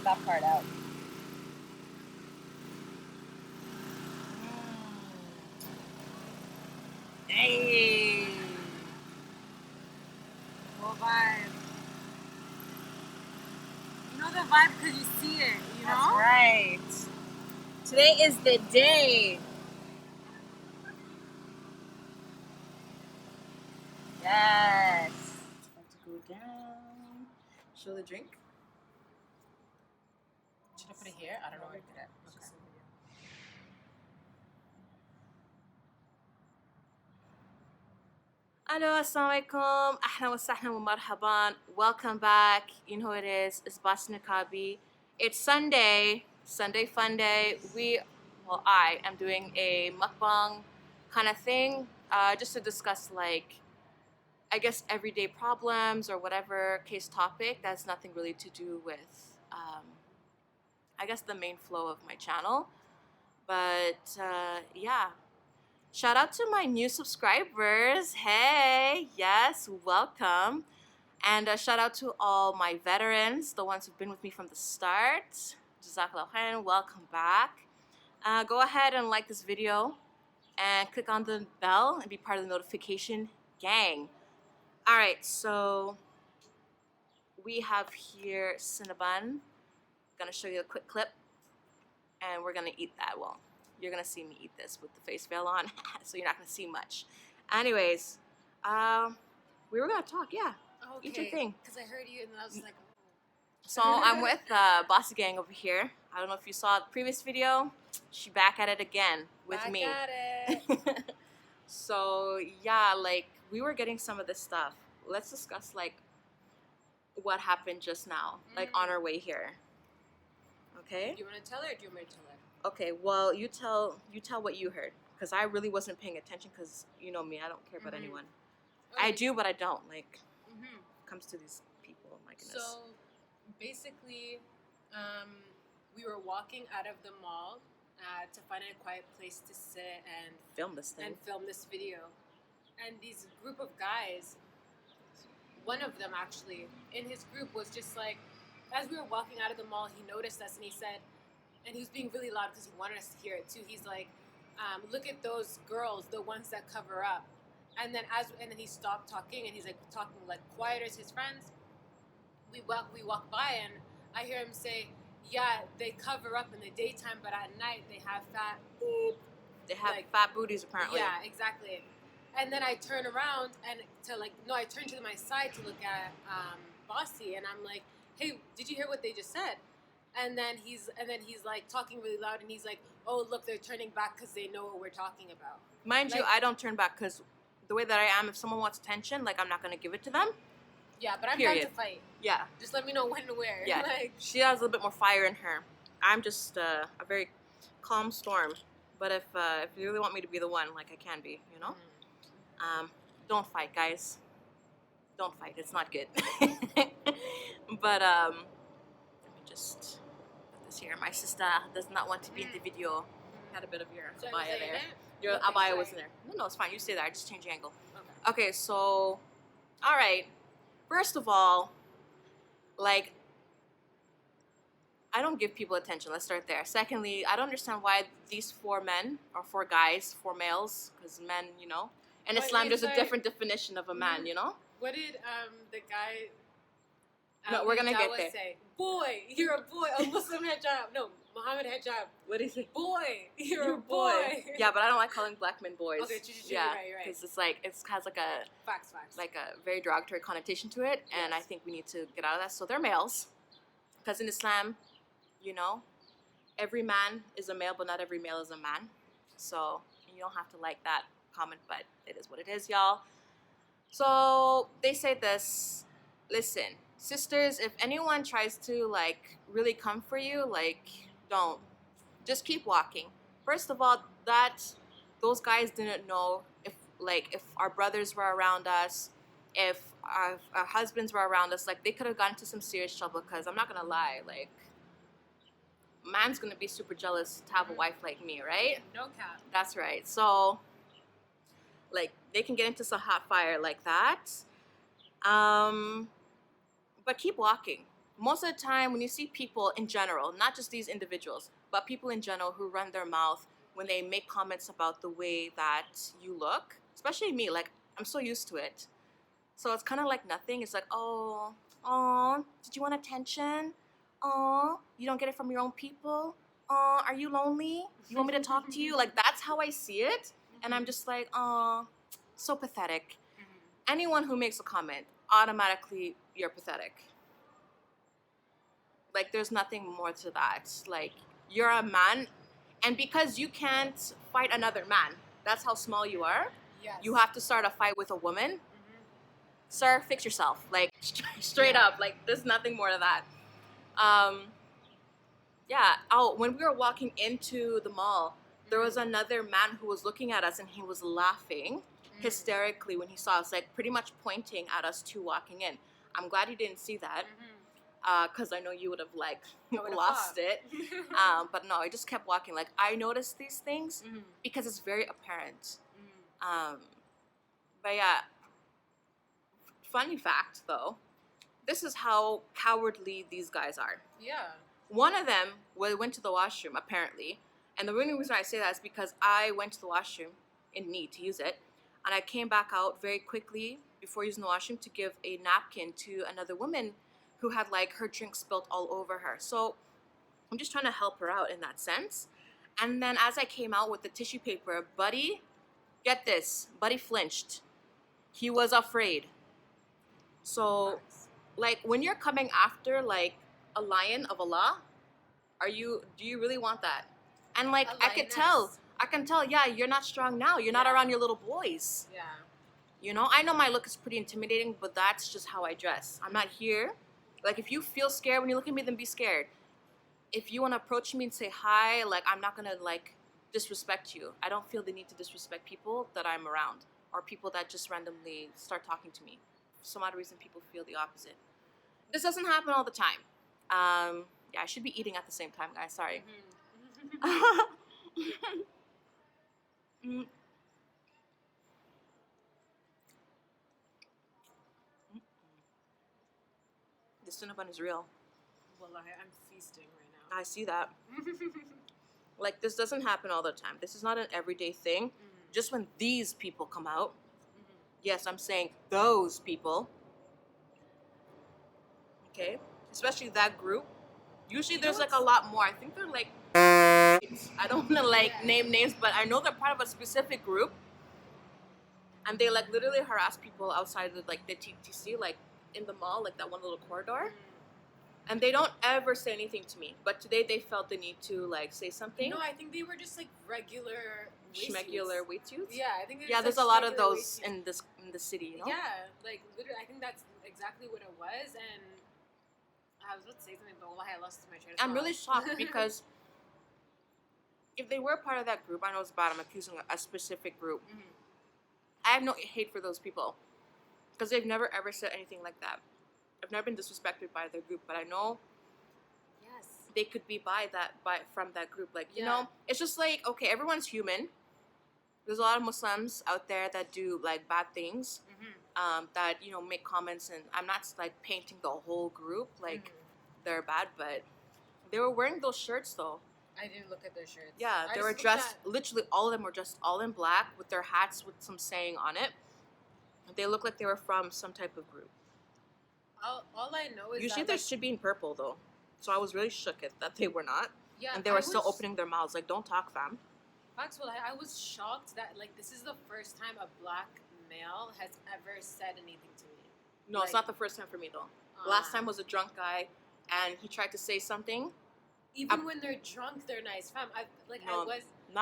that part out. Hey! Full vibe. You know the vibe because you see it, you know? That's right. Today is the day. Yes. It's about to go down. Show the drink. Should I put it here? I don't know where to put it. Okay. Hello, assalamualaikum. Ahlan wa sahlan wa marhaban. Welcome back. You know who it is. It's BOSSI NIQABI. It's Sunday. Sunday fun day. I am doing a mukbang kind of thing, just to discuss like, I guess, everyday problems or whatever case topic that's nothing really to do with, I guess, the main flow of my channel. But yeah. Shout out to my new subscribers. Hey, yes, welcome. And shout out to all my veterans, the ones who've been with me from the start. Jazakallah khairan, welcome back. Go ahead and like this video and click on the bell and be part of the notification gang. All right, so we have here Cinnabon. Gonna show you a quick clip, and we're gonna eat that. Well, you're gonna see me eat this with the face veil on, so you're not gonna see much. Anyways, we were gonna talk, yeah. Okay. Eat your thing. Because I heard you, and I was like, oh. So I'm with BOSSI gang over here. I don't know if you saw the previous video. She back at it again with me. Back at it. So yeah, like we were getting some of this stuff. Let's discuss like what happened just now, like on our way here. Okay. Do you want to tell her, or do you want me to tell her? Okay, well, you tell what you heard, because I really wasn't paying attention, because you know me, I don't care about anyone. Okay. I do, but I don't, like, comes to these people, my goodness. So, basically, we were walking out of the mall to find a quiet place to sit and film this thing. And film this video. And these group of guys, one of them actually, in his group was just like, as we were walking out of the mall, he noticed us and he said, and he was being really loud because he wanted us to hear it too. He's like, look at those girls, the ones that cover up. And then he stopped talking and he's like talking like quieter as his friends. We walk by and I hear him say, yeah, they cover up in the daytime, but at night they have fat. They have like, fat booties apparently. Yeah, exactly. And then I turn around and I turn to my side to look at BOSSI and I'm like, hey, did you hear what they just said? And then he's like talking really loud and he's like, oh, look, they're turning back because they know what we're talking about. Mind you, I don't turn back because the way that I am, if someone wants attention, like I'm not going to give it to them. Yeah, but I'm down to fight. Yeah. Just let me know when and where. Yeah. Like, she has a little bit more fire in her. I'm just a very calm storm. But if you really want me to be the one, like I can be, you know? Don't fight, guys. Don't fight. It's not good. But let me just put this here. My sister does not want to be in the video. Had a bit of your abaya there. Your abaya wasn't there. No, it's fine. You stay there. I just change the angle. Okay, so, all right. First of all, like, I don't give people attention. Let's start there. Secondly, I don't understand why these 4 men, or 4 guys, 4 males, because men, you know, in Islam there's a different definition of a man, you know? What did the guy... No, we're gonna get there. Say, boy, you're a boy. A Muslim hijab. No, Muhammad hijab. What do you say? Boy, you're a boy. Yeah, but I don't like calling black men boys. Okay, yeah, right. Because it's like it has like a facts. Like a very derogatory connotation to it, and I think we need to get out of that. So they're males, because in Islam, you know, every man is a male, but not every male is a man. So you don't have to like that comment, but it is what it is, y'all. So they say this. Listen. Sisters, if anyone tries to like really come for you, like don't. Just keep walking. First of all, those guys didn't know if our brothers were around us, if our husbands were around us, like they could have gotten into some serious trouble, because I'm not gonna lie, like man's gonna be super jealous to have a wife like me, right? No cap. That's right. So like they can get into some hot fire like that. But keep walking. most of the time when you see people in general, not just these individuals, but people in general who run their mouth when they make comments about the way that you look, especially me, like I'm so used to it. So it's kind of like nothing. It's like, oh, did you want attention? Oh, you don't get it from your own people? Oh, are you lonely? You want me to talk to you? Like, that's how I see it. And I'm just like, oh, so pathetic. Anyone who makes a comment, automatically, you're pathetic. Like, there's nothing more to that. Like, you're a man, and because you can't fight another man, that's how small you are. Yes. You have to start a fight with a woman. Sir, fix yourself. Like, straight up. Like, there's nothing more to that. Yeah. Oh, when we were walking into the mall, there was another man who was looking at us, and he was laughing hysterically when he saw us, like pretty much pointing at us two walking in. I'm glad he didn't see that, because I know you would have like lost it. But no, I just kept walking. Like, I noticed these things because it's very apparent. But yeah. Funny fact, though, this is how cowardly these guys are. Yeah. One of them went to the washroom, apparently. And the only reason I say that is because I went to the washroom in need to use it. And I came back out very quickly before using the washroom to give a napkin to another woman who had, like, her drink spilled all over her. So I'm just trying to help her out in that sense. And then as I came out with the tissue paper, Buddy, get this, Buddy flinched. He was afraid. So, like, when you're coming after, like, a lion of Allah, do you really want that? And, like, I can tell, yeah, you're not strong now. You're not around your little boys. Yeah. You know, I know my look is pretty intimidating, but that's just how I dress. I'm not here. Like, if you feel scared when you look at me, then be scared. If you want to approach me and say hi, like, I'm not going to, like, disrespect you. I don't feel the need to disrespect people that I'm around or people that just randomly start talking to me. For some odd reason, people feel the opposite. This doesn't happen all the time. Yeah, I should be eating at the same time, guys. Sorry. The Cinnabon is real. Well, I'm feasting right now. I see that. Like, this doesn't happen all the time. This is not an everyday thing. Just when these people come out. Yes, I'm saying those people. Okay? Especially that group. Usually there's like a lot more. I think they're like, I don't want to like name names, but I know they're part of a specific group. And they like literally harass people outside of like the TTC, like in the mall, like that one little corridor. And they don't ever say anything to me. But today they felt the need to like say something. No, I think they were just like regular schmegular weight suits. Yeah, I think there's a lot of those in the city, you know? Yeah, like literally, I think that's exactly what it was. And I was about to say something, but I lost my train of thought. I'm really shocked because if they were part of that group, I know it's bad. I'm accusing a specific group. I have no hate for those people because they've never ever said anything like that. I've never been disrespected by their group, but I know they could be from that group. Like, you know, it's just like, okay, everyone's human. There's a lot of Muslims out there that do like bad things, that, you know, make comments, and I'm not like painting the whole group like they're bad, but they were wearing those shirts though. I didn't look at their shirts. Yeah, they were dressed, literally all of them were dressed all in black with their hats with some saying on it. They looked like they were from some type of group. All I know is usually they should be in purple though. So I was really shook at that they were not. Yeah, and they were still opening their mouths like, don't talk, fam. Maxwell, I was shocked that like this is the first time a black male has ever said anything to me. No, it's not the first time for me though. Last time was a drunk guy, and he tried to say something. Even when they're drunk, they're nice, fam. I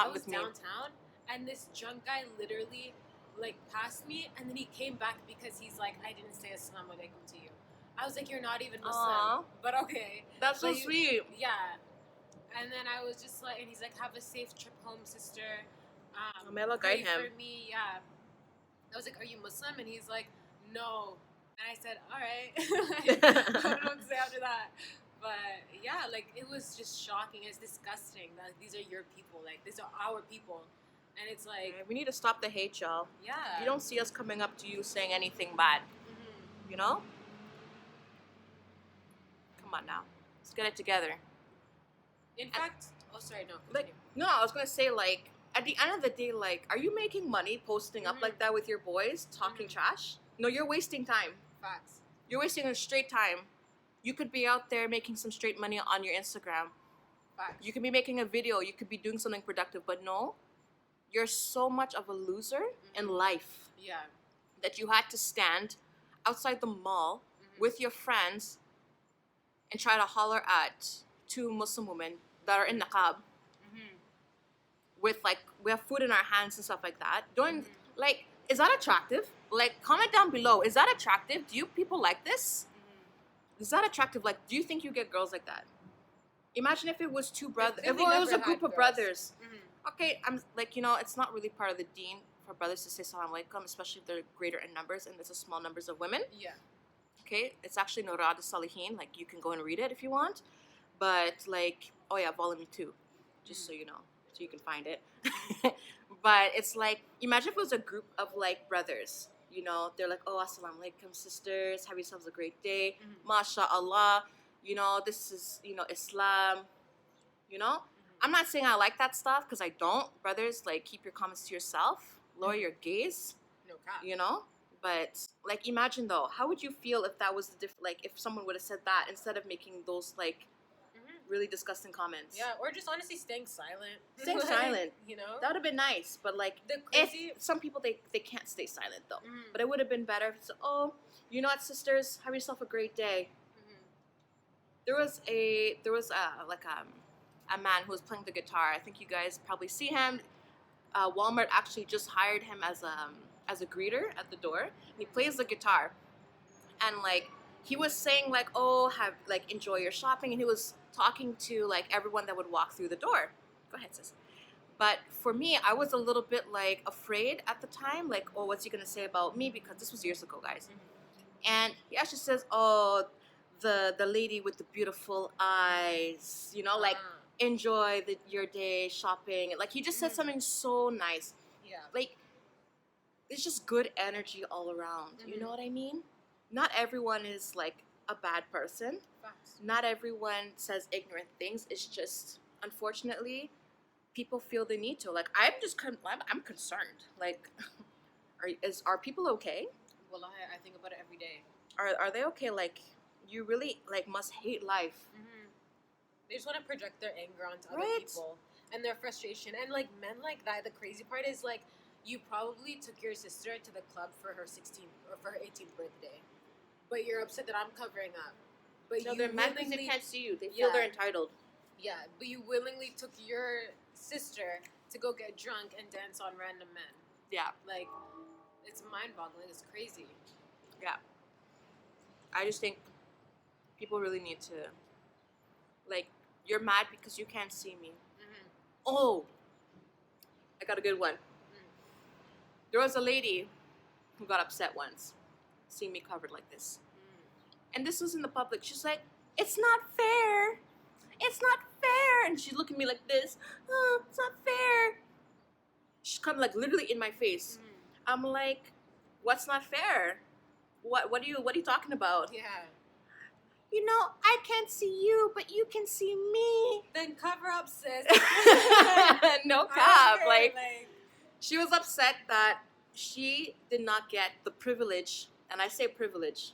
was downtown, and this drunk guy literally like passed me, and then he came back because he's like, I didn't say assalamu alaikum to you. I was like, you're not even Muslim. But okay. That's so sweet. Yeah. And then I was just like, and he's like, have a safe trip home, sister. Pray for me, yeah. I was like, are you Muslim? And he's like, no. And I said, all right. I don't know what to say after that. But yeah, like, it was just shocking. It's disgusting that these are your people. Like, these are our people. And it's like... we need to stop the hate, y'all. Yeah. You don't see us coming up to you saying anything bad. You know? Come on now. Let's get it together. In fact, oh sorry, no. Like, Continue. no, I was gonna say, like, at the end of the day, like, are you making money posting up Mhm. like that with your boys, talking Mhm. trash? No, you're wasting time. Facts. You're wasting a straight time. You could be out there making some straight money on your Instagram. Facts. You could be making a video. You could be doing something productive. But no, you're so much of a loser in life Yeah. that you had to stand outside the mall with your friends and try to holler at two Muslim women that are in niqab with, like, we have food in our hands and stuff like that. Don't, like, is that attractive? Like, comment down below. Is that attractive? Do you people like this? Is that attractive? Like, do you think you get girls like that? Imagine if it was two brothers. If it was a group of brothers. Okay, I'm like, it's not really part of the deen for brothers to say salam alaikum, especially if they're greater in numbers and there's a small numbers of women. Yeah. Okay, it's actually Nurad Salihin. Like, you can go and read it if you want. But, like, oh yeah, volume 2, just so you know, so you can find it. But it's like, imagine if it was a group of, like, brothers. They're like, oh, assalamu alaikum, sisters, have yourselves a great day. MashaAllah. This is, Islam. I'm not saying I like that stuff, because I don't. Brothers, like, keep your comments to yourself. Lower your gaze. No cap. But, like, imagine, though, how would you feel if that was like, if someone would have said that instead of making those, like, really disgusting comments? Yeah, or just honestly staying silent. Staying silent. That would have been nice, but, like, The crazy... if some people, they can't stay silent, though. But it would have been better if it's, oh, you know what, sisters, have yourself a great day. There was a man who was playing the guitar. I think you guys probably see him. Walmart actually just hired him as a greeter at the door. He plays the guitar, and, like, he was saying, like, oh, enjoy your shopping, and he was talking to, like, everyone that would walk through the door. Go ahead, sis. But for me, I was a little bit, like, afraid at the time, like, oh, what's he gonna say about me? Because this was years ago, guys. And he actually says, oh, the lady with the beautiful eyes, like, enjoy your day shopping. Like, he just said something so nice. Yeah. Like, it's just good energy all around. You know what I mean? Not everyone is, like, a bad person. Facts. Not everyone says ignorant things. It's just, unfortunately, people feel the need to. Like, I'm concerned. Like, are people okay? Well, I think about it every day. Are they okay? Like, you really, like, must hate life. They just want to project their anger onto other Right. people and their frustration. And, like, men like that, the crazy part is, like, you probably took your sister to the club for her 16th or for her 18th birthday, but you're upset that I'm covering up. But No, you they're mad because they willingly- can't see you. They feel they're entitled. Yeah, but you willingly took your sister to go get drunk and dance on random men. Yeah. Like, it's mind-boggling. It's crazy. Yeah. I just think people really need to, like, you're mad because you can't see me. Oh, I got a good one. There was a lady who got upset once seeing me covered like this. And this was in the public. She's like, it's not fair. It's not fair. And she looked at me like this. Oh, it's not fair. She's kind of, like, literally in my face. I'm like, what's not fair? What are you talking about? Yeah. I can't see you, but you can see me. Then cover up, sis. No cap. Okay, Like, she was upset that she did not get the privilege, and I say privilege,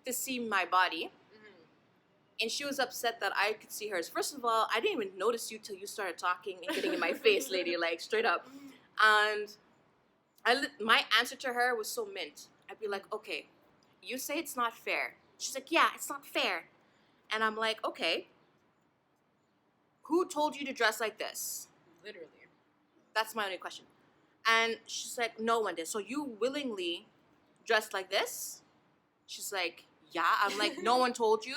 to see my body. And she was upset that I could see hers. First of all, I didn't even notice you till you started talking and getting in my face, lady, like, straight up. And my answer to her was so mint. I'd be like, okay, you say it's not fair. She's like, yeah, it's not fair. And I'm like, okay, who told you to dress like this? Literally. That's my only question. And she's like, no one did. So you willingly dressed like this? She's like, yeah. I'm like, no one told you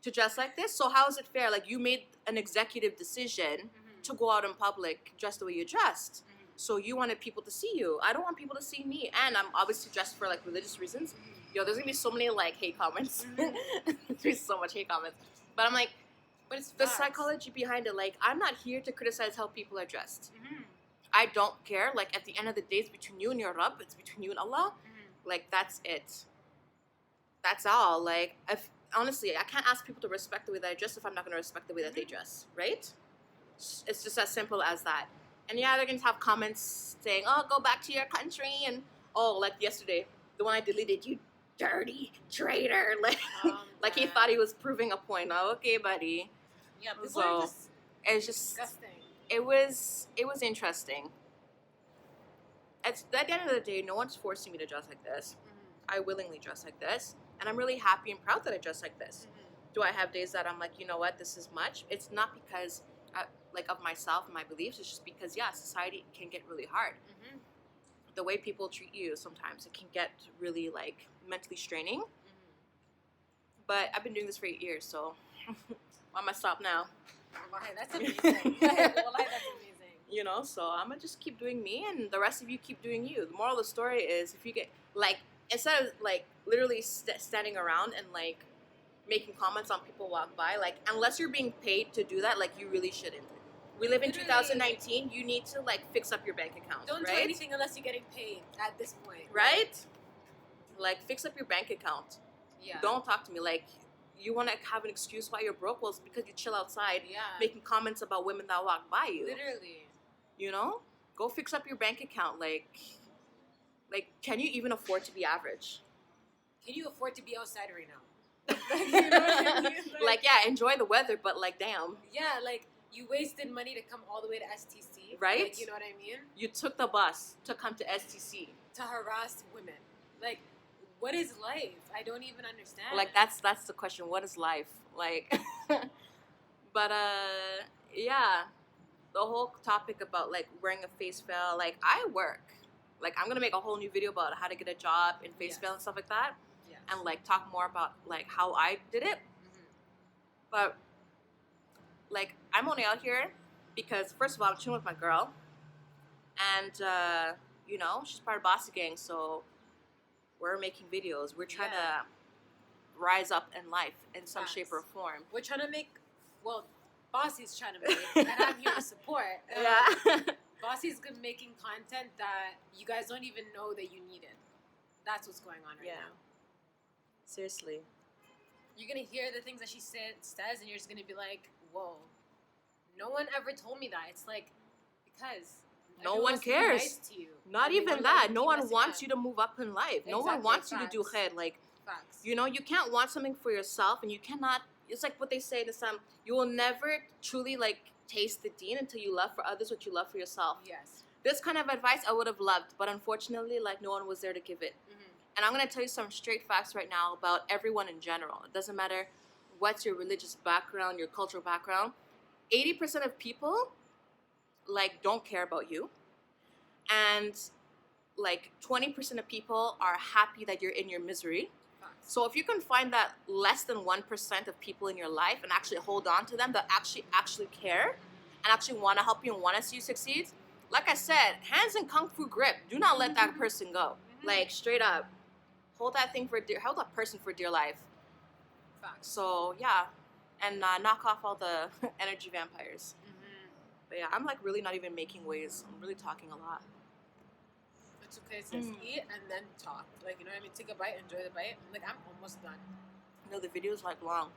to dress like this? So how is it fair? Like, you made an executive decision to go out in public dressed the way you dressed. So you wanted people to see you. I don't want people to see me. And I'm obviously dressed for, like, religious reasons. Yo, there's gonna be so many, like, hate comments. There's so much hate comments. But I'm like, But it's the facts. psychology behind it, like, I'm not here to criticize how people are dressed. I don't care. Like, at the end of the day, it's between you and your Rabb. It's between you and Allah. Like, that's it. That's all. Like, honestly, I can't ask people to respect the way that I dress if I'm not going to respect the way that they dress, right? It's just as simple as that. And yeah, they're going to have comments saying, "Oh, go back to your country," and oh, like yesterday, the one I deleted, "You dirty traitor!" Like he thought he was proving a point. Oh, okay, buddy. Yeah, people So are just it's just disgusting. it was interesting. At the end of the day, no one's forcing me to dress like this. I willingly dress like this, and I'm really happy and proud that I dress like this. Do I have days that I'm like, you know what, this is much? It's not because like of myself and my beliefs. It's just because society can get really hard. The way people treat you sometimes, it can get really like mentally straining. But I've been doing this for 8 years, so why am I stop now? Why? That's amazing. That's amazing. You know, so I'm gonna just keep doing me, and the rest of you keep doing you. The moral of the story is, if you get like, instead of like literally standing around and like making comments on people walk by, like, unless you're being paid to do that, like, you really shouldn't. We live in 2019. You need to like fix up your bank account. Don't do anything unless you're getting paid at this point. Right? Like, fix up your bank account. Yeah. Don't talk to me like you want to have an excuse why you're broke. Well, it's because you chill outside making comments about women that walk by you. Literally. You know? Go fix up your bank account. Like, can you even afford to be average? Can you afford to be outside right now? You know what I mean? Like, yeah, enjoy the weather, but like, damn. Yeah, like, you wasted money to come all the way to STC. Right? Like, you know what I mean? You took the bus to come to STC. To harass women. Like, what is life? I don't even understand. Like, that's the question. What is life? Like, but, yeah. The whole topic about, like, wearing a face veil, like, I work. Like, I'm going to make a whole new video about how to get a job in face veil and stuff like that. Yes. And, like, talk more about, like, how I did it. But, like, I'm only out here because, first of all, I'm chilling with my girl. And, you know, she's part of BOSSI gang, so we're making videos. We're trying to rise up in life in some shape or form. We're trying to make, well, BOSSI's trying to make, and I'm here to support. BOSSI's making content that you guys don't even know that you needed. That's what's going on right now. Seriously. You're going to hear the things that she says, and you're just going to be like, whoa. No one ever told me that. It's like, because no one cares. Nice to you. Not even that. No one wants you to move up in life. No one wants you to do khair. Like, you know, you can't want something for yourself, and you cannot. It's like what they say in Islam. You will never truly like taste the deen until you love for others what you love for yourself. Yes. This kind of advice I would have loved, but unfortunately, like, no one was there to give it. And I'm gonna tell you some straight facts right now about everyone in general. It doesn't matter what's your religious background, your cultural background. 80% of people like don't care about you, and like 20% of people are happy that you're in your misery. So if you can find that less than 1% of people in your life and actually hold on to them that actually care and actually want to help you and want to see you succeed, like I said, hands in kung fu grip. Do not let that person go. Like, straight up, hold that person for dear life. So yeah, and knock off all the energy vampires. But yeah, I'm like really not even making waves. I'm really talking a lot. It's okay, sis. Eat and then talk. Like, you know what I mean? Take a bite, enjoy the bite. Like, I'm almost done. No, the video's like long.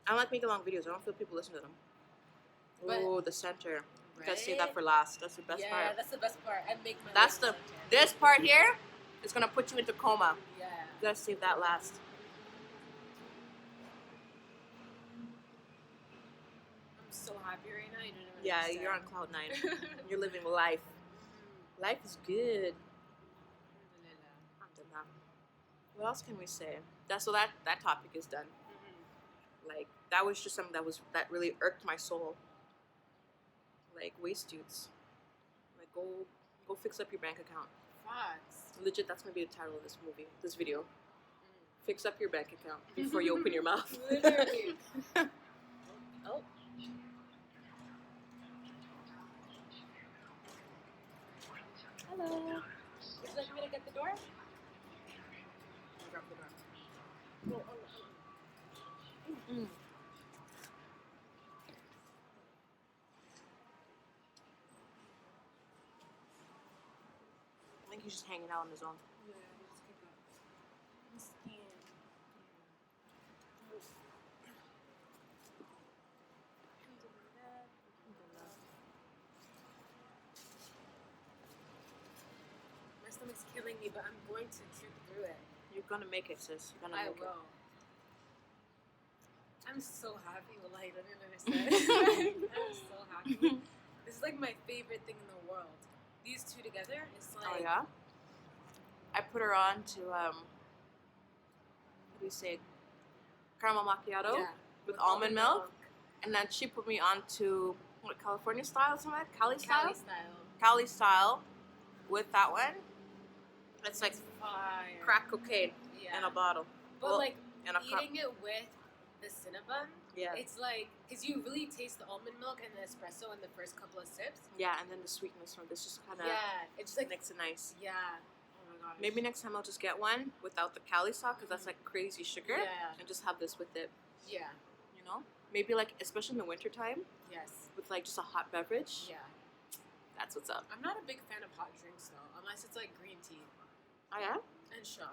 I don't like making long videos. I don't feel people listen to them. Oh, the center. You gotta save that for last. That's the best part. Yeah, that's the best part. I make my this part here is gonna put you into coma. Yeah. You gotta save that last. I'm so happy right now. You don't know Yeah, you're on cloud 9. You're living life. Life is good. What else can we say? That topic is done. Like, that was just something that really irked my soul. Like, waste dudes. Like, go fix up your bank account. Facts. Legit, that's gonna be the title of this video. Fix up your bank account before you open your mouth. Literally. Oh. Hello. Would you like me to get the door? Grab the door. I think he's just hanging out on his own. Yeah, let's keep it. stomach's killing me, but I'm going to troop through it. You're gonna make it, sis. You're gonna I make will. I'm so happy. Wallahi, don't even understand. I'm so happy. This is like my favorite thing in the world. These two together is like. Oh yeah. I put her on to what do you say? Caramel macchiato Yeah, with almond milk, and then she put me on to what, California style, something like that? Cali style. Cali style. Cali style with that one. It's like fire. crack cocaine Yeah. in a bottle. But Well, like in a cup. eating it with the Cinnabon, Yeah. it's like, because you really taste the almond milk and the espresso in the first couple of sips. Yeah, and then the sweetness from this just kind of It's like makes it nice. Yeah. Oh my gosh. Maybe next time I'll just get one without the Cali stock because that's like crazy sugar. Yeah. And just have this with it. Yeah. You know? Maybe like, especially in the wintertime, Yes. with like just a hot beverage. Yeah. That's what's up. I'm not a big fan of hot drinks though, unless it's like green tea Oh yeah? and Shaw.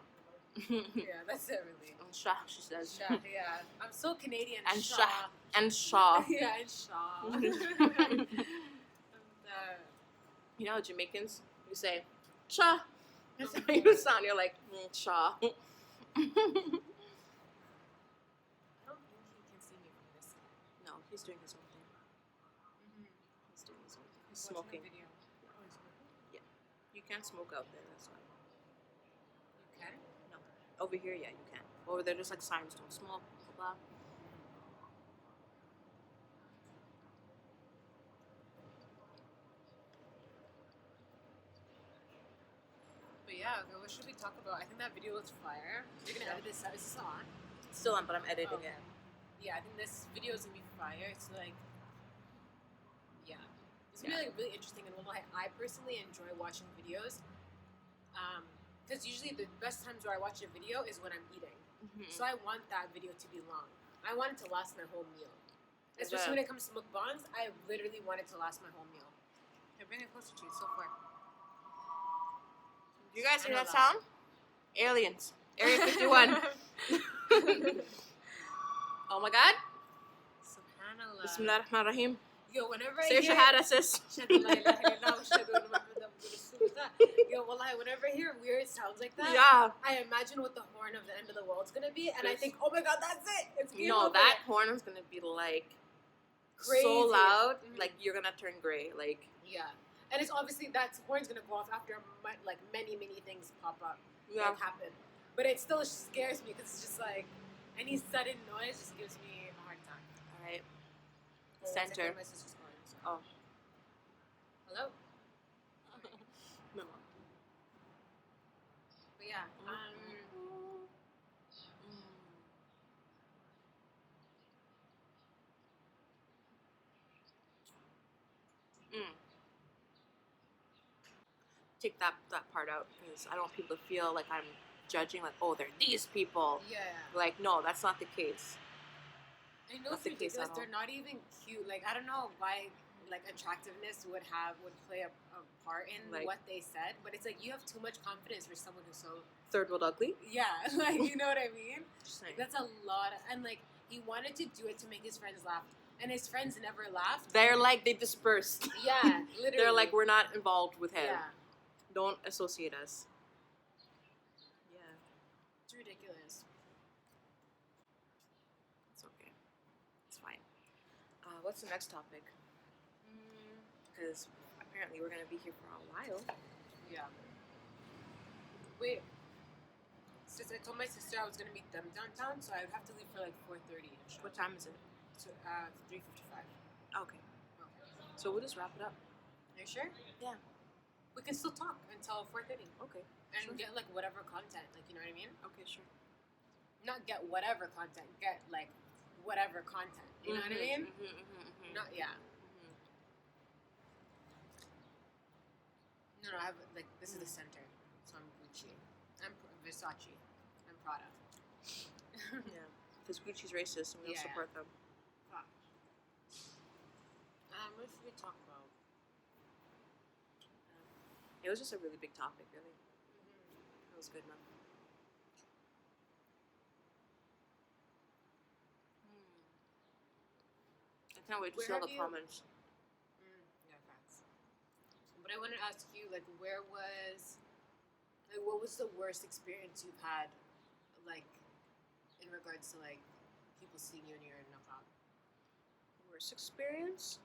Yeah, that's it really. Shah, she says. Shaw, yeah. I'm so Canadian. And Shaw. Shah. And Shaw. Yeah, and Shaw. You know, Jamaicans, you say, Shaw. That's how you sound. You're like, Shaw. I don't think he can see me from this side. No, he's doing his own thing. He's doing his own thing. He's Watching smoking. a video. Oh, he's smoking? You can't smoke out there, that's why. You can? No. Over here, yeah, you can. Over there, there's like signs, don't smoke, blah, blah. But yeah, okay, what should we talk about? I think that video was fire. You're gonna edit this out. Is this on? It's still on, but I'm editing Okay. it. Yeah, I think this video is gonna be fire. It's like, yeah, it's gonna be like really interesting. And well, I personally enjoy watching videos, because usually the best times where I watch a video is when I'm eating. So I want that video to be long. I want it to last my whole meal. Especially when it comes to mukbangs, I literally want it to last my whole meal. Okay, bring it closer to you. So far. You guys hear that Subhanallah. sound? Aliens. Area 51. Oh my god. Subhanallah. Bismillah ar-Rahman ar-Rahim. Yo, whenever I Say hear... shahada, sis. Yo, wallahi, whenever I hear weird sounds like that, Yeah. I imagine what the horn of the end of the world's gonna be, and I think, oh my god, that's it! It's game No, over. that horn is gonna be like Crazy. so loud, Mhm. like you're gonna turn gray. Like, Yeah. And it's obviously, that horn's gonna go off after like many things pop up yeah. that happen. But it still scares me because it's just like, any sudden noise just gives me a hard time. All right. Well, one Center. second, my sister's calling, so. Oh. Hello? No. But yeah, Take that part out because I don't want people to feel like I'm judging. Like, oh, they're these people. yeah. Like, no, that's not the case. I know That's it's the case ridiculous. at all. They're not even cute. Like, I don't know why, like, attractiveness would play a part in Like- what they said, but it's like you have too much confidence for someone who's so, Third world ugly. yeah, like, you know what I mean? Just saying. That's a lot of, and like, he wanted to do it to make his friends laugh, and his friends never laughed. They're like, they dispersed. Yeah, literally. They're like, we're not involved with him. Yeah, Don't associate us. Yeah, it's ridiculous. it's okay. It's fine. What's the next topic? Because apparently we're gonna be here for a while. Yeah. Wait. Since I told my sister I was gonna meet them downtown, so I would have to leave for like 4:30. What time is it? So 3:55. Okay. So we'll just wrap it up. Are you sure? Yeah. We can still talk until 4:30 Okay. and Sure. get like whatever content, like, you know what I mean? Okay, sure. Not get whatever content, get like whatever content. You know what I mean? Not yeah. No, I have like this is the center, so I'm Gucci, I'm Versace, I'm Prada. Yeah. Because Gucci's racist and we don't Yeah. support them. What should we talk about? It was just a really big topic, really. It was good enough. I can't wait to Where see all have the you- comments. Yeah, facts. But I wanted to ask you, like, where was Like, what was the worst experience you've had, like, in regards to, like, people seeing you in your niqab? Worst experience?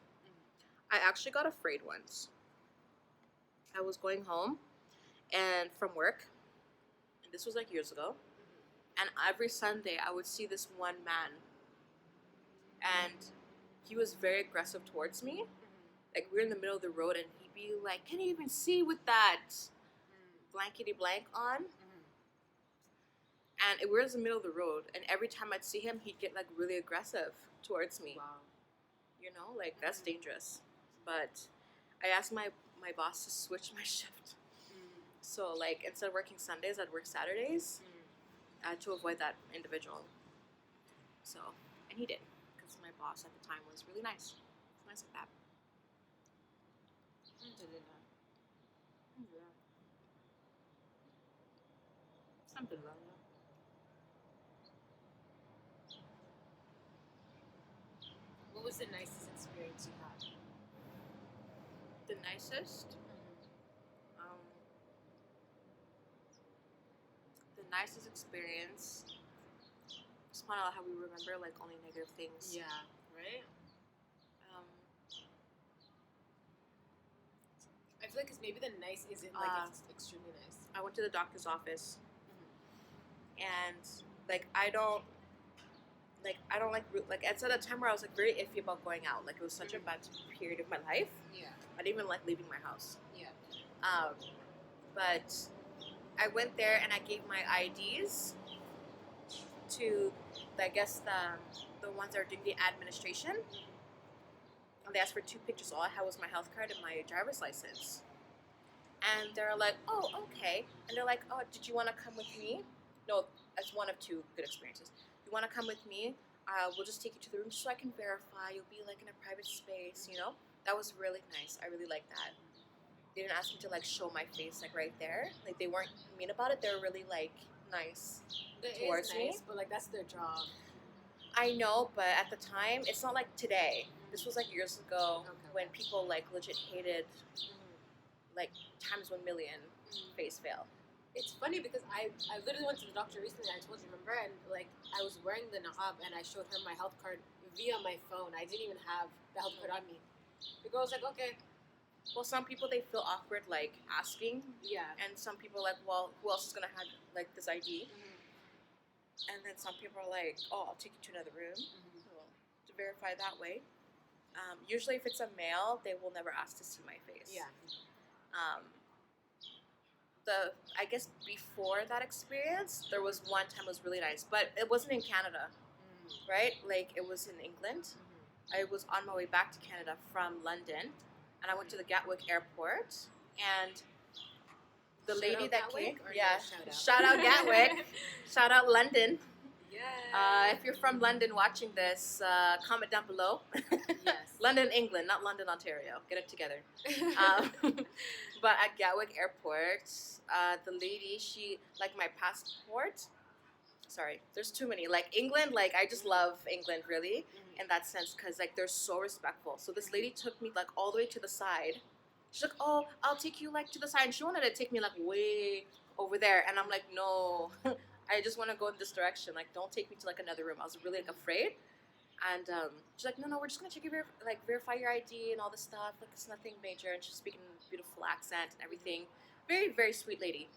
I actually got afraid once. I was going home and from work, and this was like years ago, and every Sunday I would see this one man, and he was very aggressive towards me. Like, we're in the middle of the road and he'd be like, "Can you even see with that blankety blank on?" And we're in the middle of the road, and every time I'd see him, he'd get like really aggressive towards me. Wow. You know, like, that's dangerous. But I asked my boss to switch my shift. So, like, instead of working Sundays, I'd work Saturdays to avoid that individual. So, and he did, because my boss at the time was really nice. It's nice like that. Alhamdulillah. What was the nicest experience you had? The nicest? The nicest experience. SubhanAllah, how we remember like only negative things. Yeah, right? I feel like it's maybe the nice isn't like it's extremely nice. I went to the doctor's office, and like I don't like it's at a time where I was like very iffy about going out. Like, it was such a bad period of my life. Yeah. I didn't even like leaving my house. Yeah. But I went there and I gave my IDs to, I guess, the ones that are doing the administration. And they asked for 2 pictures. All I had was my health card and my driver's license. And they're like, "Oh, okay." And they're like, "Oh, did you want to come with me?" No, that's one of 2 good experiences. "You want to come with me? We'll just take you to the room so I can verify. You'll be like in a private space, you know?" That was really nice. I really like that. They didn't ask me to like show my face like right there. Like, they weren't mean about it. They were really like nice towards me. But like, that's their job. I know, but at the time, it's not like today. This was like years ago when people like legit hated like times 1 million face veil. It's funny because I literally went to the doctor recently. I told you, remember? And like, I was wearing the niqab and I showed her my health card via my phone. I didn't even have the health card on me. The girl was like, "Okay." Well, some people, they feel awkward like asking. Yeah. And some people are like, "Well, who else is gonna have like this ID?" And then some people are like, "Oh, I'll take you to another room to verify that way." Usually, if it's a male, they will never ask to see my face. Yeah. I guess before that experience, there was one time it was really nice, but it wasn't in Canada, right? Like, it was in England. I was on my way back to Canada from London, and I went to the Gatwick airport, and the lady that came, shout out Gatwick, shout out London. Yeah. If you're from London watching this, comment down below. Yes. London, England, not London, Ontario. Get it together. But at Gatwick Airport, the lady, she, like, my passport. Sorry, there's too many. Like, England, like, I just love England, really, in that sense, because, like, they're so respectful. So this lady took me, like, all the way to the side. She's like, "Oh, I'll take you, like, to the side." And she wanted to take me, like, way over there. And I'm like, "No, I just want to go in this direction. Like, don't take me to, like, another room." I was really, like, afraid. And she's like, "No, we're just going to check your, verify your ID and all this stuff. Like, it's nothing major." And she's speaking in a beautiful accent and everything. Very, very sweet lady.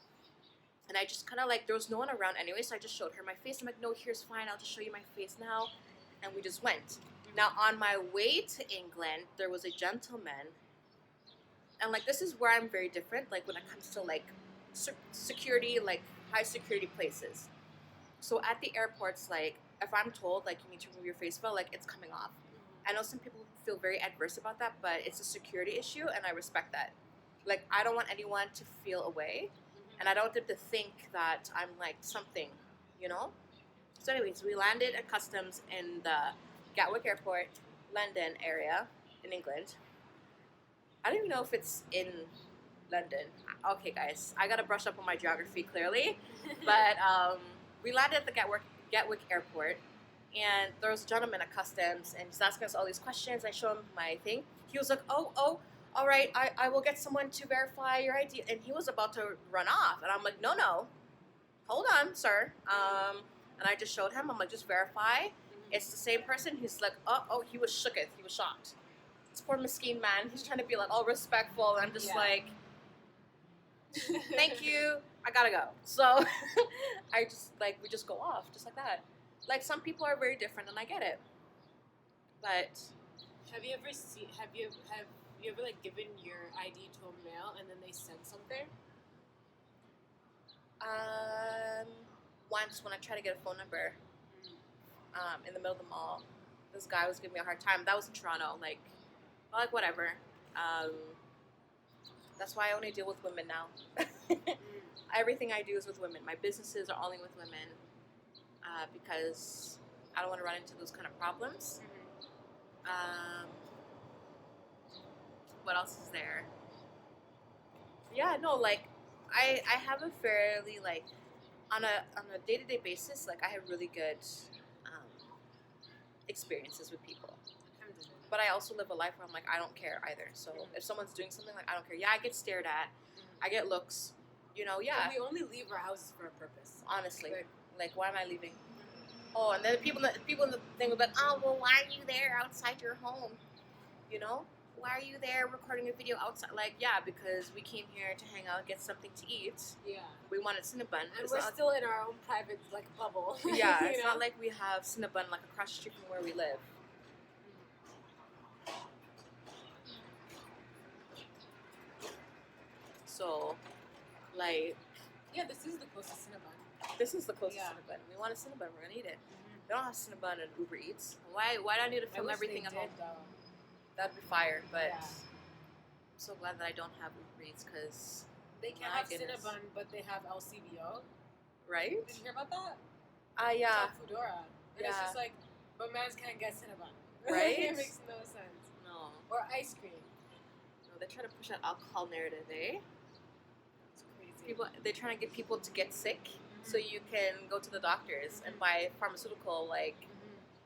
And I just kind of, like, there was no one around anyway, so I just showed her my face. I'm like, "No, here's fine. I'll just show you my face now." And we just went. Now, on my way to England, there was a gentleman. And, like, this is where I'm very different, like, when it comes to, like, security, like, high security places. So at the airports, like, if I'm told, like, you need to remove your face veil, like, it's coming off. I know some people feel very adverse about that, but it's a security issue, and I respect that. Like, I don't want anyone to feel away, and I don't want them to think that I'm, like, something, you know? So anyways, we landed at customs in the Gatwick Airport, London area in England. I don't even know if it's in London. Okay, guys, I gotta brush up on my geography, clearly. But we landed at the Gatwick Airport, and there was a gentleman at customs, and he's asking us all these questions. I show him my thing. He was like, oh, all right, I will get someone to verify your ID. And he was about to run off. And I'm like, no, hold on, sir. And I just showed him. I'm like, just verify. It's the same person. He's like, oh, he was shooketh. He was shocked. This poor mesquite man. He's trying to be like all respectful. And I'm just like, thank you. I gotta go. So I just like we just go off just like that. Like some people are very different, and I get it. But Have you ever like given your ID to a male and then they said something? once when I tried to get a phone number, in the middle of the mall, this guy was giving me a hard time. That was in Toronto. Like whatever. That's why I only deal with women now. Everything I do is with women. My businesses are only with women because I don't want to run into those kind of problems. What else is there? Yeah, no, like I have a fairly like on a day-to-day basis, like I have really good experiences with people. But I also live a life where I'm like I don't care either. So if someone's doing something, like I don't care. Yeah, I get stared at. I get looks. You know, yeah. And we only leave our houses for a purpose. Honestly, like why am I leaving? Oh, and then people in the thing will be like, oh, well, why are you there outside your home? You know, why are you there recording a video outside? Like, yeah, because we came here to hang out, get something to eat. Yeah. We wanted Cinnabon. And we're still in our own private like bubble. Yeah, it's not like we have Cinnabon like across the street from where we live. So, like, yeah, this is the closest Cinnabon. This is the closest Cinnabon. We want a Cinnabon. We're gonna eat it. They don't have Cinnabon and Uber Eats. Why do I need to film everything at home? Though. That'd be fire. But I'm so glad that I don't have Uber Eats because they can't have Cinnabon, but they have LCBO. Right? Did you hear about that? Yeah. It's on Foodora. And it's just like, but mans can't get Cinnabon. Right? It makes no sense. No. Or ice cream. No, they try to push that alcohol narrative, eh? It's crazy. They're trying to get people to get sick so you can go to the doctors and buy pharmaceutical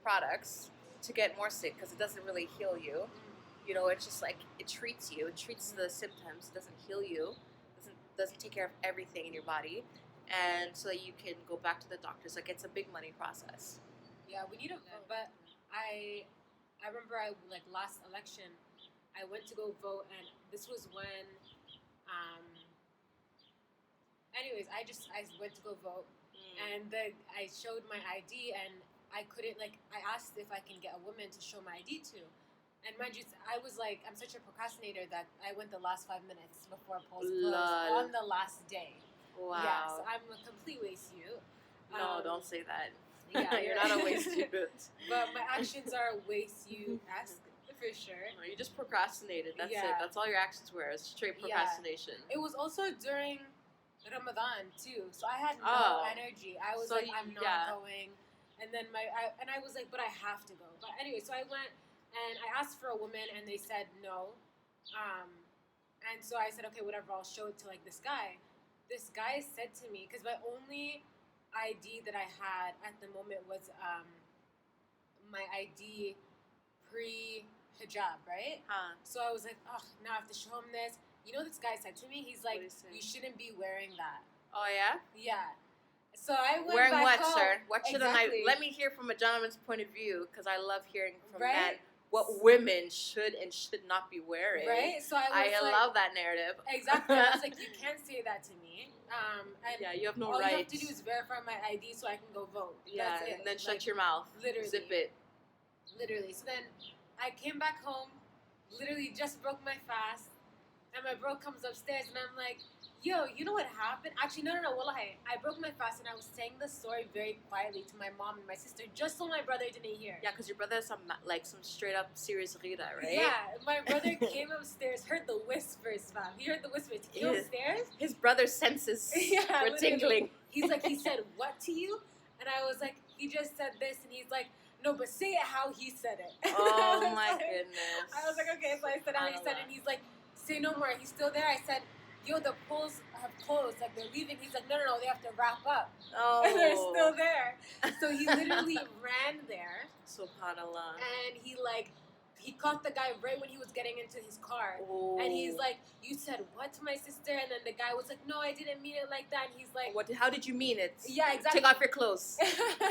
products to get more sick because it doesn't really heal you. You know, it's just like it treats you. It treats the symptoms. It doesn't heal you. Doesn't take care of everything in your body, and so that you can go back to the doctors. Like it's a big money process. Yeah, we need a vote. But I remember last election, I went to go vote, and this was when. Anyways, I went to go vote, and I showed my ID, and I couldn't I asked if I can get a woman to show my ID to. And mind you, I was like, I'm such a procrastinator that I went the last 5 minutes before polls closed on the last day. Wow. Yeah, so I'm a complete waste youth. No, don't say that. Yeah, you're not a waste youth. But my actions are waste youth-esque, for sure. No, you just procrastinated. That's it. That's all your actions were. It's straight procrastination. It was also during Ramadan, too. So I had no energy. I was I'm not going. And then I was like, but I have to go. But anyway, so I went. And I asked for a woman, and they said no. And so I said, okay, whatever, I'll show it to this guy. This guy said to me, because my only ID that I had at the moment was my ID pre-hijab, right? So I was like, oh, now I have to show him this. You know what this guy said to me? He's like, you shouldn't be wearing that. Oh, yeah? Yeah. So I went wearing back what, home. Sir? What shouldn't I... Let me hear from a gentleman's point of view, because I love hearing from men. What women should and should not be wearing. Right? So I love that narrative. Exactly. I was like, you can't say that to me. And you have no all right. you have to do is verify my ID so I can go vote. Yeah, That's it. And then shut your mouth. Literally. Zip it. Literally. So then I came back home, literally just broke my fast, and my bro comes upstairs, and I'm like, yo, you know what happened? Actually, no, wallahi. I broke my fast, and I was saying the story very quietly to my mom and my sister, just so my brother didn't hear. Yeah, because your brother has some straight up serious rida, right? Yeah, my brother came upstairs, heard the whispers, fam. He heard the whispers. He came upstairs. His brother's senses were tingling. He said, what to you? And I was like, he just said this, and he's like, no, but say it how he said it. Oh, my goodness. I was like, okay, so I said how he said it, and he's like, say no more. He's still there. I said, yo, the polls have closed. Like, they're leaving. He's like, no, they have to wrap up. Oh. And they're still there. So he literally ran there. Subhanallah. And he he caught the guy right when he was getting into his car. Oh. And he's like, you said what to my sister? And then the guy was like, no, I didn't mean it like that. And he's like, How did you mean it? Yeah, exactly. Take off your clothes.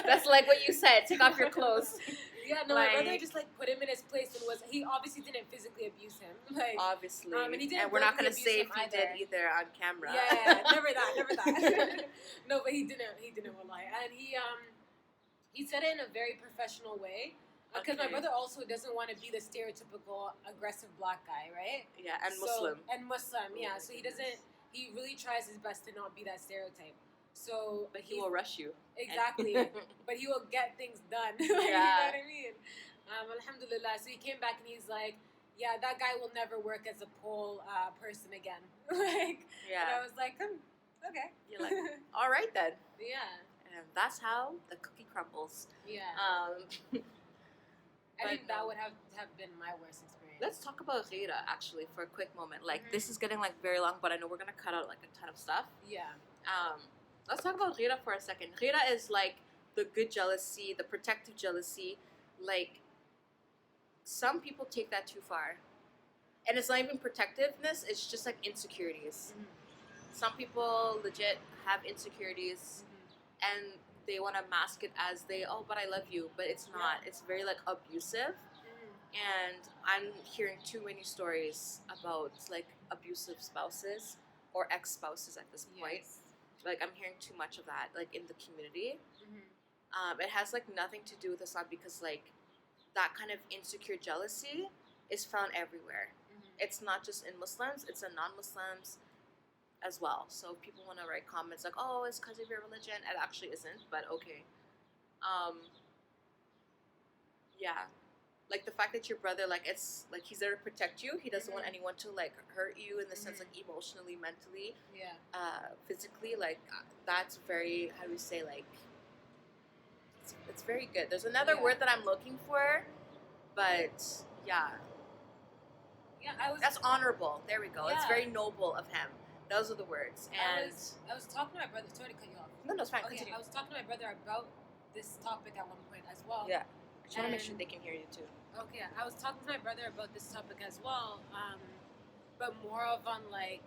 That's like what you said. Take off your clothes. Yeah, no, my brother just like put him in his place and he obviously didn't physically abuse him. Like, obviously. And he didn't. And we're not gonna verbally say abuse if he him did either on camera. Yeah, never that. No, but he didn't lie. And he said it in a very professional way. Because my brother also doesn't want to be the stereotypical aggressive black guy, right? Yeah, and Muslim. Yeah. So he really tries his best to not be that stereotype. So, but he will rush you. Exactly. But he will get things done. You know what I mean? Alhamdulillah. So he came back and he's like, yeah, that guy will never work as a pole person again. And I was like, okay. You're like, all right then. Yeah. And that's how the cookie crumbles. Yeah. I think that would have been my worst experience. Let's talk about ghira actually for a quick moment. Like this is getting like very long, but I know we're gonna cut out like a ton of stuff. Yeah. Let's talk about ghira for a second. Ghira is like the good jealousy, the protective jealousy. Like some people take that too far, and it's not even protectiveness. It's just like insecurities. Some people legit have insecurities, and they want to mask it as but I love you, but it's not. It's very like abusive, and I'm hearing too many stories about like abusive spouses or ex-spouses at this point. Like I'm hearing too much of that like in the community. It has like nothing to do with Islam because like that kind of insecure jealousy is found everywhere. It's not just in Muslims, it's in non-Muslims as well. So if people want to write comments like, oh, it's because of your religion, it actually isn't, but okay. Yeah, like the fact that your brother, like it's like he's there to protect you. He doesn't want anyone to like hurt you in the sense like emotionally, mentally, physically. Like that's very, how do we say, like it's very good. There's another word that I'm looking for, but that's honorable. There we go. It's very noble of him. Those are the words. And I was talking to my brother. Sorry to cut you off. No, it's fine. Okay, I was talking to my brother about this topic at one point as well. Yeah. I just want to make sure they can hear you too. Okay, I was talking to my brother about this topic as well, but more of on like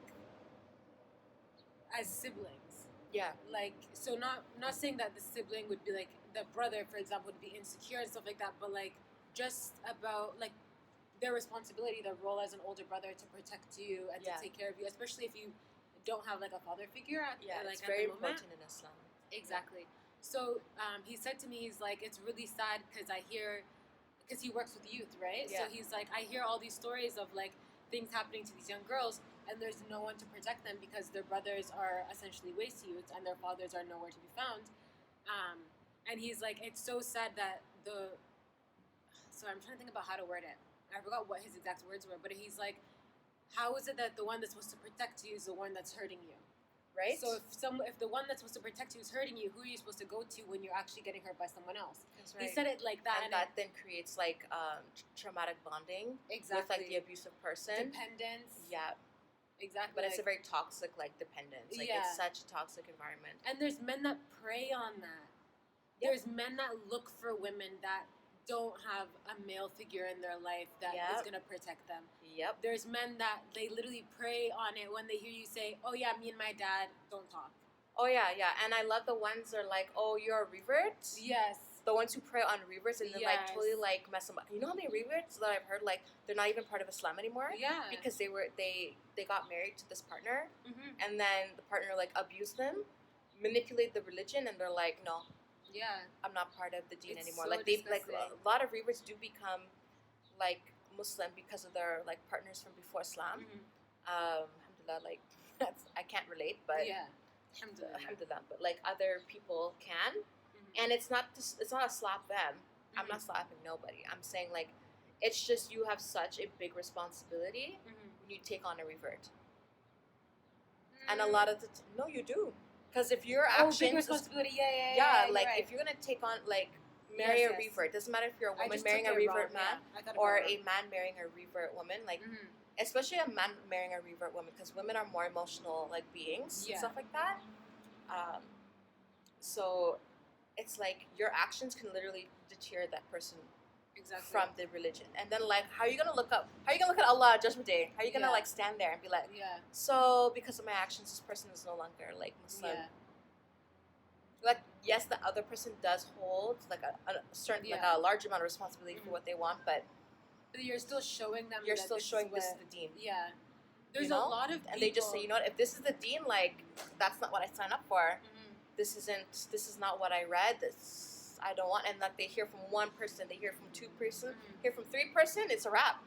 as siblings. Yeah. Like, so not saying that the sibling would be like the brother, for example, would be insecure and stuff like that, but like just about like their responsibility, their role as an older brother to protect you and to take care of you, especially if you don't have like a father figure at it's very important in Islam. Exactly. So he said to me, he's like, it's really sad because because he works with youth, right? So he's like, I hear all these stories of like things happening to these young girls and there's no one to protect them because their brothers are essentially waste youths and their fathers are nowhere to be found. And he's like, it's so sad that so I'm trying to think about how to word it. I forgot what his exact words were, but he's like, how is it that the one that's supposed to protect you is the one that's hurting you? Right? So if the one that's supposed to protect you is hurting you, who are you supposed to go to when you're actually getting hurt by someone else? That's right. He said it like that. And that then creates like traumatic bonding with like the abusive person. Dependence. Yeah. Exactly. But it's a very toxic like dependence. Like it's such a toxic environment. And there's men that prey on that. There's men that look for women that don't have a male figure in their life that is going to protect them. There's men that they literally prey on it when they hear you say, oh yeah, me and my dad don't talk. Oh yeah. And I love the ones that are like, oh, you're a revert? Yes. The ones who prey on reverts and then like totally like mess them up. You know how many reverts that I've heard like they're not even part of Islam anymore? Yeah. Because they got married to this partner and then the partner like abused them, manipulate the religion, and they're like, no. Yeah, I'm not part of the deen anymore. So like they like a lot of reverts do become like Muslim because of their like partners from before Islam. Alhamdulillah, like I can't relate, but alhamdulillah, but like other people can, and it's not a slap them. I'm not slapping nobody. I'm saying like it's just you have such a big responsibility when you take on a revert, and a lot of no, you do. Because if your actions, big responsibility, like if you're gonna take on like marry a revert, doesn't matter if you're a woman marrying a revert man or a man marrying a revert woman, like especially a man marrying a revert woman, because women are more emotional like beings and stuff like that. So it's like your actions can literally deter that person Exactly. from the religion. And then like, how are you gonna look at Allah at Judgment Day? How are you gonna Yeah. like stand there and be like, Yeah. so because of my actions, this person is no longer like Muslim. Yeah. Like, yes, the other person does hold like a certain like a large amount of responsibility for what they want, but you're still showing them. You're that still this showing is this is what- the deen. Yeah. There's You know? a lot of people, And they just say, you know what, if this is the deen, like that's not what I signed up for. This is not what I read. This I don't want. And like they hear from one person, they hear from two person, hear from three person, it's a wrap.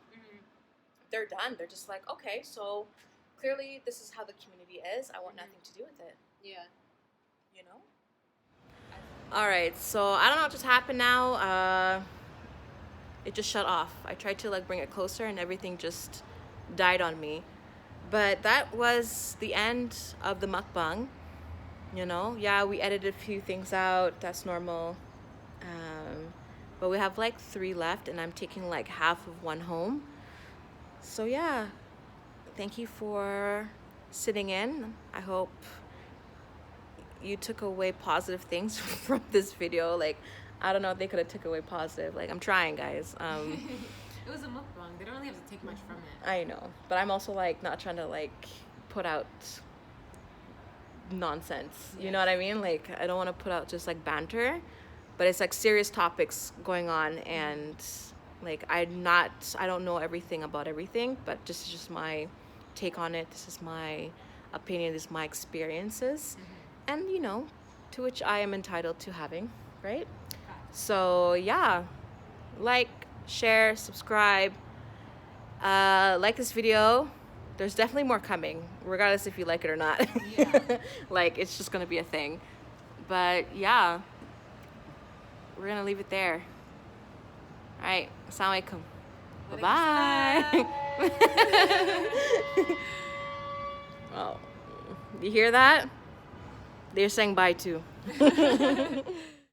They're done. They're just like, okay, so clearly this is how the community is. I want nothing to do with it. Yeah. You know? All right, so I don't know what just happened now. It just shut off. I tried to like bring it closer and everything just died on me. But that was the end of the mukbang. You know, yeah, we edited a few things out. That's normal. But we have like 3 left, and I'm taking like half of one home. So yeah, thank you for sitting in. I hope you took away positive things from this video. Like, I don't know if they could have took away positive. Like, I'm trying, guys. It was a mukbang. They don't really have to take much from it. I know, but I'm also like not trying to like put out nonsense. You know what I mean? Like, I don't want to put out just like banter, but it's like serious topics going on, and like I don't know everything about everything, but this is just my take on it. This is my opinion. This is my experiences, and you know, to which I am entitled to having, right? So yeah, like, share, subscribe, like this video. There's definitely more coming, regardless if you like it or not. Yeah. Like, it's just gonna be a thing. But yeah, we're gonna leave it there. All right, assalamualaikum. Bye-bye. Oh, you hear that? They're saying bye too.